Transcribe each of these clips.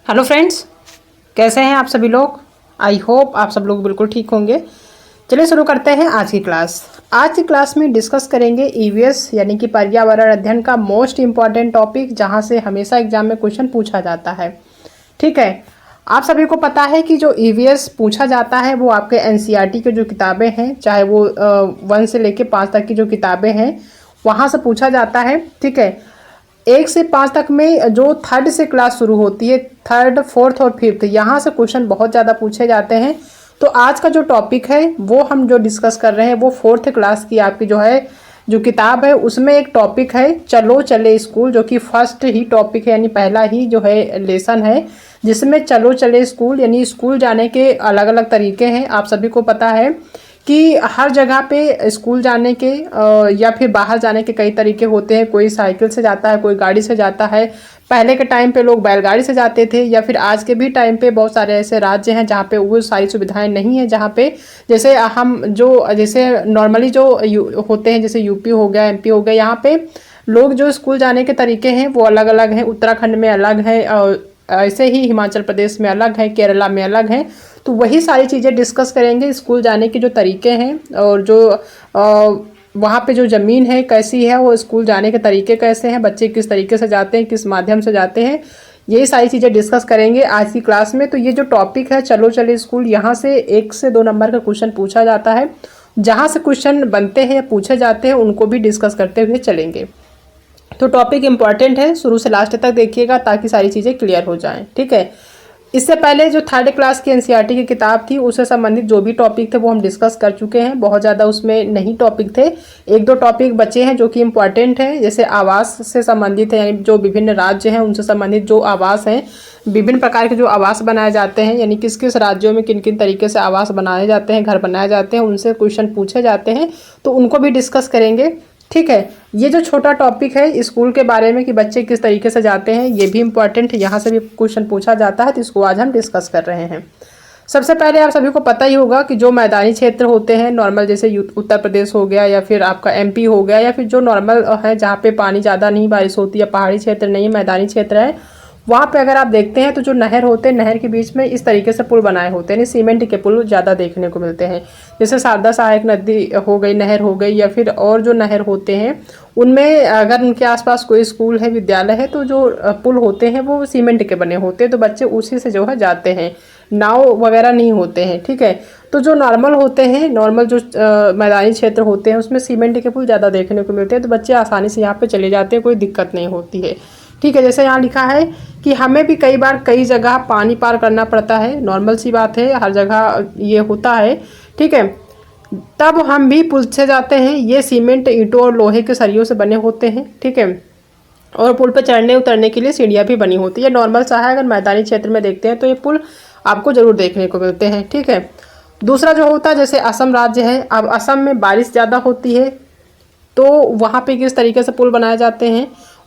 Hello friends, कैसे हैं आप सभी लोग। आई होप आप सब लोग बिल्कुल ठीक होंगे। चलिए शुरू करते हैं आज की क्लास। आज की क्लास में डिस्कस करेंगे ईवीएस यानी कि पर्यावरण अध्ययन का मोस्ट इम्पॉर्टेंट टॉपिक, जहां से हमेशा एग्जाम में क्वेश्चन पूछा जाता है। ठीक है, आप सभी को पता है कि जो ईवीएस पूछा जाता है वो आपके एनसीईआरटी के जो किताबें हैं, चाहे वो 1 से लेके 5 तक की जो किताबें हैं वहाँ से पूछा जाता है। ठीक है, 1 से 5 तक में जो थर्ड से क्लास शुरू होती है, थर्ड, फोर्थ और फिफ्थ, यहाँ से क्वेश्चन बहुत ज़्यादा पूछे जाते हैं। तो आज का जो टॉपिक है वो हम जो डिस्कस कर रहे हैं वो फोर्थ क्लास की आपकी जो किताब है उसमें एक टॉपिक है चलो चले स्कूल, जो कि फर्स्ट ही टॉपिक है, यानी पहला ही जो है लेसन है जिसमें चलो चले स्कूल यानी स्कूल जाने के अलग अलग तरीके हैं। आप सभी को पता है कि हर जगह पे स्कूल जाने के या फिर बाहर जाने के कई तरीके होते हैं। कोई साइकिल से जाता है, कोई गाड़ी से जाता है। पहले के टाइम पे लोग बैलगाड़ी से जाते थे, या फिर आज के भी टाइम पे बहुत सारे ऐसे राज्य हैं जहाँ पे वो सारी सुविधाएं नहीं है, जहाँ पे जैसे नॉर्मली जो होते हैं, जैसे यूपी हो गया, एमपी हो गया, यहाँ पे लोग जो स्कूल जाने के तरीके हैं वो अलग अलग हैं। उत्तराखंड में अलग है, ऐसे ही हिमाचल प्रदेश में अलग है, केरला में अलग है। तो वही सारी चीज़ें डिस्कस करेंगे, स्कूल जाने के जो तरीके हैं और जो वहाँ पे जो ज़मीन है कैसी है, वो स्कूल जाने के तरीके कैसे हैं, बच्चे किस तरीके से जाते हैं, किस माध्यम से जाते हैं, यही सारी चीज़ें डिस्कस करेंगे आज की क्लास में। तो ये जो टॉपिक है चलो चले स्कूल, यहाँ से 1 से 2 नंबर का क्वेश्चन पूछा जाता है। जहाँ से क्वेश्चन बनते हैं या पूछे जाते हैं उनको भी डिस्कस करते हुए चलेंगे। तो टॉपिक इम्पॉर्टेंट है, शुरू से लास्ट तक देखिएगा ताकि सारी चीज़ें क्लियर हो जाएं। ठीक है, इससे पहले जो थर्ड क्लास की एनसीईआरटी की किताब थी उससे संबंधित जो भी टॉपिक थे वो हम डिस्कस कर चुके हैं। बहुत ज़्यादा उसमें नहीं टॉपिक थे, 1-2 टॉपिक बचे हैं जो कि इम्पॉर्टेंट है। जैसे आवास से संबंधित है, यानी जो विभिन्न राज्य हैं उनसे संबंधित जो आवास हैं, विभिन्न प्रकार के जो आवास बनाए जाते हैं, यानी किस किस राज्यों में किन किन तरीके से आवास बनाए जाते हैं, घर बनाए जाते हैं, उनसे क्वेश्चन पूछे जाते हैं, तो उनको भी डिस्कस करेंगे। ठीक है, ये जो छोटा टॉपिक है स्कूल के बारे में कि बच्चे किस तरीके से जाते हैं, ये भी इम्पॉर्टेंट है, यहाँ से भी क्वेश्चन पूछा जाता है, तो इसको आज हम डिस्कस कर रहे हैं। सबसे पहले आप सभी को पता ही होगा कि जो मैदानी क्षेत्र होते हैं नॉर्मल, जैसे उत्तर प्रदेश हो गया या फिर आपका एमपी हो गया, या फिर जो नॉर्मल है जहाँ पे पानी ज़्यादा नहीं बारिश होती है, पहाड़ी क्षेत्र नहीं है, मैदानी क्षेत्र है, वहाँ पे अगर आप देखते हैं तो जो नहर होते हैं, नहर के बीच में इस तरीके से पुल बनाए होते हैं, यानी सीमेंट के पुल ज़्यादा देखने को मिलते हैं। जैसे शारदा सहायक नदी हो गई, नहर हो गई, या फिर और जो नहर होते हैं उनमें अगर उनके आसपास कोई स्कूल है, विद्यालय है, तो जो पुल होते हैं वो सीमेंट के बने होते हैं, तो बच्चे उसी से जो है जाते हैं, नाव वगैरह नहीं होते हैं। ठीक है, तो जो नॉर्मल होते हैं, नॉर्मल जो मैदानी क्षेत्र होते हैं उसमें सीमेंट के पुल ज़्यादा देखने को मिलते हैं, तो बच्चे आसानी से यहाँ पे चले जाते हैं, कोई दिक्कत नहीं होती है। ठीक है, जैसे यहाँ लिखा है कि हमें भी कई बार कई जगह पानी पार करना पड़ता है, नॉर्मल सी बात है, हर जगह ये होता है। ठीक है, तब हम भी पुल से जाते हैं। ये सीमेंट, ईंटों और लोहे के सरियों से बने होते हैं। ठीक है, और पुल पर चढ़ने उतरने के लिए सीढ़ियाँ भी बनी होती है। नॉर्मल सा है, अगर मैदानी क्षेत्र में देखते हैं तो ये पुल आपको जरूर देखने को मिलते हैं। ठीक है, दूसरा जो होता है, जैसे असम राज्य है, अब असम में बारिश ज़्यादा होती है, तो वहाँ पे किस तरीके से पुल बनाए जाते हैं,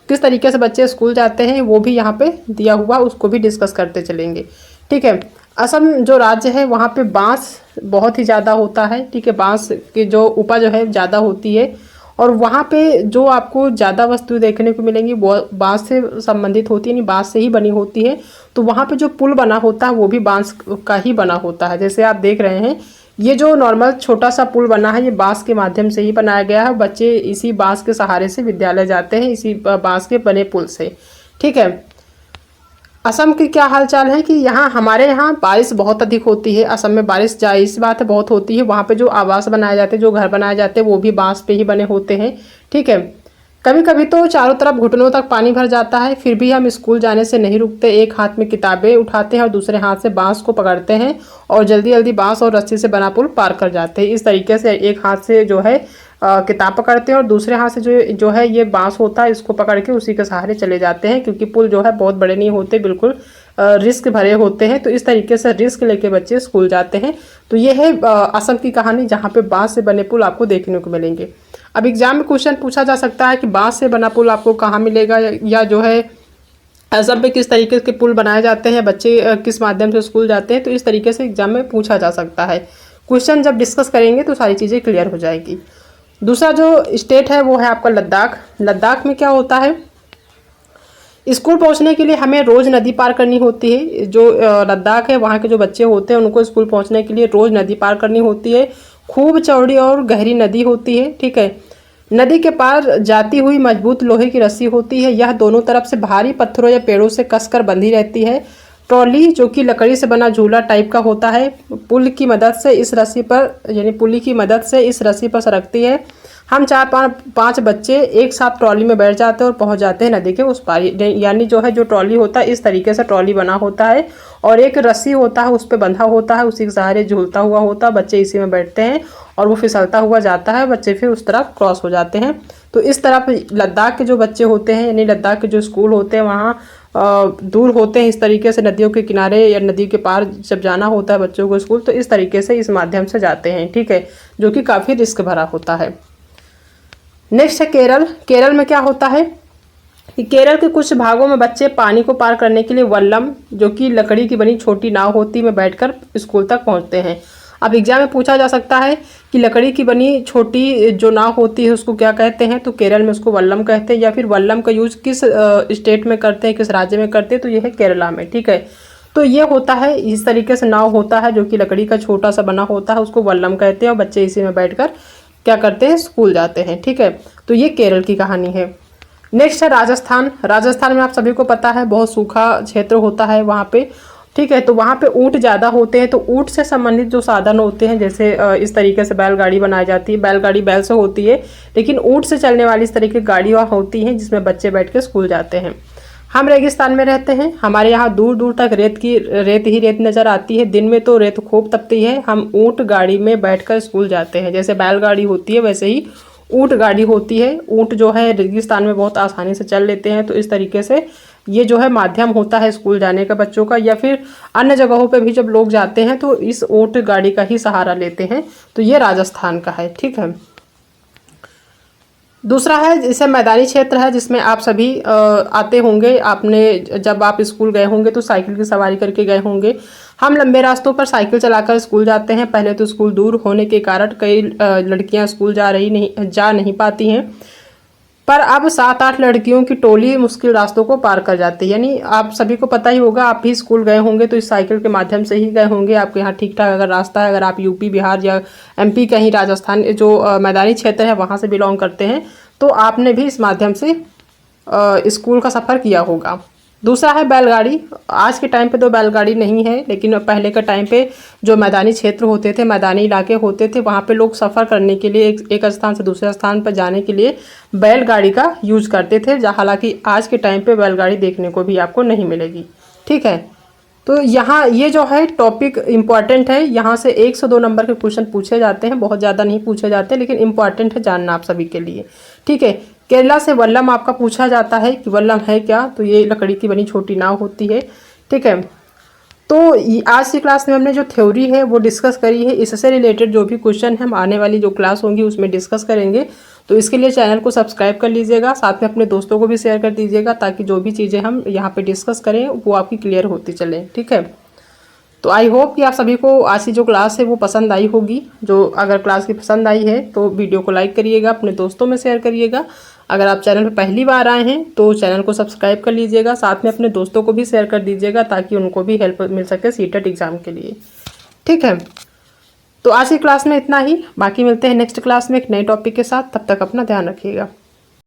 किस तरीके से बच्चे स्कूल जाते हैं, वो भी यहाँ पे दिया हुआ, उसको भी डिस्कस करते चलेंगे। ठीक है, असम जो राज्य है वहाँ पे बांस बहुत ही ज़्यादा होता है। ठीक है, बांस की जो उपज है ज़्यादा होती है, और वहाँ पे जो आपको ज़्यादा वस्तु देखने को मिलेंगी वो बांस से संबंधित होती है, यानी बांस से ही बनी होती है। तो वहाँ पे जो पुल बना होता है वो भी बांस का ही बना होता है। जैसे आप देख रहे हैं, ये जो नॉर्मल छोटा सा पुल बना है ये बांस के माध्यम से ही बनाया गया है। बच्चे इसी बांस के सहारे से विद्यालय जाते हैं, इसी बांस के बने पुल से। ठीक है, असम की क्या हालचाल है कि हमारे यहाँ बारिश बहुत अधिक होती है। असम में बारिश जाहिर सी बात है बहुत होती है। वहाँ पे जो आवास बनाए जाते हैं, जो घर बनाए जाते हैं, वो भी बांस पे ही बने होते हैं। ठीक है, कभी कभी तो चारों तरफ घुटनों तक पानी भर जाता है, फिर भी हम स्कूल जाने से नहीं रुकते। एक हाथ में किताबें उठाते हैं और दूसरे हाथ से बांस को पकड़ते हैं और जल्दी जल्दी बांस और रस्सी से बना पुल पार कर जाते हैं। इस तरीके से एक हाथ से जो है किताब पकड़ते हैं और दूसरे हाथ से जो है ये बांस होता है, इसको पकड़ के उसी के सहारे चले जाते हैं, क्योंकि पुल जो है बहुत बड़े नहीं होते, बिल्कुल रिस्क भरे होते हैं। तो इस तरीके से रिस्क लेके बच्चे स्कूल जाते हैं। तो ये है असम की कहानी, जहाँ पे बांस से बने पुल आपको देखने को मिलेंगे। अब एग्जाम में क्वेश्चन पूछा जा सकता है कि बांस से बना पुल आपको कहाँ मिलेगा, या जो है असम में किस तरीके के पुल बनाए जाते हैं, बच्चे किस माध्यम से स्कूल जाते हैं। तो इस तरीके से एग्जाम में पूछा जा सकता है। क्वेश्चन जब डिस्कस करेंगे तो सारी चीज़ें क्लियर हो जाएगी। दूसरा जो स्टेट है वो है आपका लद्दाख। लद्दाख में क्या होता है स्कूल पहुंचने के लिए हमें रोज़ नदी पार करनी होती है। जो लद्दाख है वहाँ के जो बच्चे होते हैं उनको स्कूल पहुंचने के लिए रोज़ नदी पार करनी होती है। खूब चौड़ी और गहरी नदी होती है, ठीक है। नदी के पार जाती हुई मजबूत लोहे की रस्सी होती है। यह दोनों तरफ से भारी पत्थरों या पेड़ों से कसकर बंधी रहती है। ट्रॉली जो कि लकड़ी से बना झूला टाइप का होता है, पुल की मदद से इस रस्सी पर यानी पुली की मदद से इस रस्सी पर सरकती है। हम 4-5 बच्चे एक साथ ट्रॉली में बैठ जाते हैं और पहुंच जाते हैं नदी के उस पार। यानी जो है जो ट्रॉली होता है इस तरीके से ट्रॉली बना होता है और एक रस्सी होता है उस पर बंधा होता है, उसी के सहारे झूलता हुआ होता है। बच्चे इसी में बैठते हैं और वो फिसलता हुआ जाता है, बच्चे फिर उस तरफ क्रॉस हो जाते हैं। तो इस तरफ लद्दाख के जो बच्चे होते हैं यानी लद्दाख के जो स्कूल होते हैं वहाँ दूर होते हैं। इस तरीके से नदियों के किनारे या नदी के पार जब जाना होता है बच्चों को स्कूल, तो इस तरीके से इस माध्यम से जाते हैं, ठीक है, जो कि काफ़ी रिस्क भरा होता है। नेक्स्ट है केरल। केरल में क्या होता है कि केरल के कुछ भागों में बच्चे पानी को पार करने के लिए वल्लम जो कि लकड़ी की बनी छोटी नाव होती है में बैठकर स्कूल तक पहुंचते हैं। अब एग्जाम में पूछा जा सकता है कि लकड़ी की बनी छोटी जो नाव होती है उसको क्या कहते हैं, तो केरल में उसको वल्लम कहते हैं। या फिर वल्लम का यूज किस स्टेट में करते हैं, किस राज्य में करते हैं, तो ये है केरला में, ठीक है। तो ये होता है इस तरीके से नाव होता है जो कि लकड़ी का छोटा सा बना होता है, उसको वल्लम कहते हैं और बच्चे इसी में बैठकर क्या करते हैं, स्कूल जाते हैं, ठीक है। तो ये केरल की कहानी है। नेक्स्ट है राजस्थान। राजस्थान में आप सभी को पता है बहुत सूखा क्षेत्र होता है वहाँ पे, ठीक है। तो वहाँ पे ऊँट ज़्यादा होते हैं। तो ऊँट से संबंधित जो साधन होते हैं जैसे इस तरीके से बैलगाड़ी बनाई जाती है। बैलगाड़ी बैल से होती है लेकिन ऊँट से चलने वाली इस तरीके की गाड़ी वहाँ होती हैं जिसमें बच्चे बैठ के स्कूल जाते हैं। हम रेगिस्तान में रहते हैं, हमारे यहाँ दूर दूर तक रेत ही रेत नज़र आती है। दिन में तो रेत खूब तपती है। हम ऊँट गाड़ी में बैठकर स्कूल जाते हैं। जैसे बैलगाड़ी होती है वैसे ही ऊँट गाड़ी होती है। ऊँट जो है रेगिस्तान में बहुत आसानी से चल लेते हैं। तो इस तरीके से ये जो है माध्यम होता है स्कूल जाने का बच्चों का। या फिर अन्य जगहों पे भी जब लोग जाते हैं तो इस ऊँट गाड़ी का ही सहारा लेते हैं। तो ये राजस्थान का है, ठीक है। दूसरा है जैसे मैदानी क्षेत्र है जिसमें आप सभी आते होंगे। आपने जब आप स्कूल गए होंगे तो साइकिल की सवारी करके गए होंगे। हम लंबे रास्तों पर साइकिल चलाकर स्कूल जाते हैं। पहले तो स्कूल दूर होने के कारण कई लड़कियां स्कूल जा नहीं पाती हैं, पर अब 7-8 लड़कियों की टोली मुश्किल रास्तों को पार कर जाती है। यानी आप सभी को पता ही होगा, आप भी स्कूल गए होंगे तो इस साइकिल के माध्यम से ही गए होंगे। आपके यहाँ ठीक ठाक अगर रास्ता है, अगर आप यूपी बिहार या एमपी कहीं राजस्थान जो मैदानी क्षेत्र है वहाँ से बिलोंग करते हैं तो आपने भी इस माध्यम से स्कूल का सफ़र किया होगा। दूसरा है बैलगाड़ी। आज के टाइम पे तो बैलगाड़ी नहीं है लेकिन पहले के टाइम पे जो मैदानी क्षेत्र होते थे, मैदानी इलाके होते थे, वहाँ पे लोग सफ़र करने के लिए एक स्थान से दूसरे स्थान पर जाने के लिए बैलगाड़ी का यूज करते थे। हालांकि आज के टाइम पे बैलगाड़ी देखने को भी आपको नहीं मिलेगी, ठीक है। तो यहाँ ये जो है टॉपिक इम्पॉर्टेंट है। यहाँ से 1 से 2 नंबर के क्वेश्चन पूछे जाते हैं, बहुत ज़्यादा नहीं पूछे जाते लेकिन इम्पॉर्टेंट है जानना आप सभी के लिए, ठीक है। केरला से वल्लम आपका पूछा जाता है कि वल्लम है क्या, तो ये लकड़ी की बनी छोटी नाव होती है, ठीक है। तो आज की क्लास में हमने जो थ्योरी है वो डिस्कस करी है। इससे रिलेटेड जो भी क्वेश्चन हम आने वाली जो क्लास होंगी उसमें डिस्कस करेंगे। तो इसके लिए चैनल को सब्सक्राइब कर लीजिएगा, साथ में अपने दोस्तों को भी शेयर कर दीजिएगा ताकि जो भी चीज़ें हम यहाँ पे डिस्कस करें वो आपकी क्लियर होती चले, ठीक है। तो आई होप कि आप सभी को आज की जो क्लास है वो पसंद आई होगी। जो अगर क्लास की पसंद आई है तो वीडियो को लाइक करिएगा, अपने दोस्तों में शेयर करिएगा। अगर आप चैनल पर पहली बार आए हैं तो चैनल को सब्सक्राइब कर लीजिएगा, साथ में अपने दोस्तों को भी शेयर कर दीजिएगा ताकि उनको भी हेल्प मिल सके सीटेट एग्ज़ाम के लिए, ठीक है। तो आज की क्लास में इतना ही, बाकी मिलते हैं नेक्स्ट क्लास में एक नए टॉपिक के साथ। तब तक अपना ध्यान रखिएगा।